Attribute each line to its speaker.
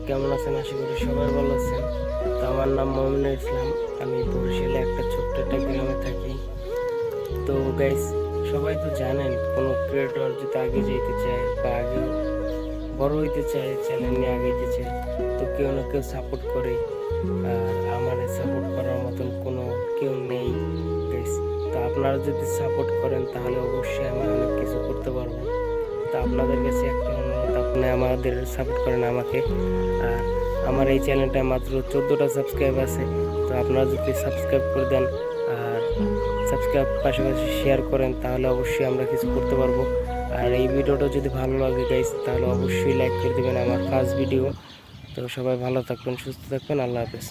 Speaker 1: কেমন আছেন? আশা করি সবাই ভালো আছেন। তো আমার নাম মমিনুল ইসলাম। আমি বরিশালে একটা ছোট্ট একটা গ্রামে থাকি। তো গাইস, সবাই তো জানেন কোনো ক্রিয়েটর যদি আগে যেতে চায় বা আগে বড় হইতে চায়, চ্যানেল নিয়ে আগাইতে চায়, তো কেউ না কেউ সাপোর্ট করে। আর আমার সাপোর্ট করার মতন কোনো কেউ নেই গাইস। তো আপনারা যদি সাপোর্ট করেন তাহলে অবশ্যই আমি অনেক কিছু করতে পারবো। তো আপনাদের কাছে একটা অনুরোধ, আপনি আমাদের সাপোর্ট করেন আমাকে। আর আমার এই চ্যানেলটা মাত্র 14টা সাবস্ক্রাইব আছে। তো আপনারা যদি সাবস্ক্রাইব করে দেন আর সাবস্ক্রাইব পাশাপাশি শেয়ার করেন তাহলে অবশ্যই আমরা কিছু করতে পারবো। আর এই ভিডিওটা যদি ভালো লাগে গাইস তাহলে অবশ্যই লাইক করে দেবেন, আমার ফার্স্ট ভিডিও। তো সবাই ভালো থাকবেন, সুস্থ থাকবেন, আল্লাহ হাফেজ।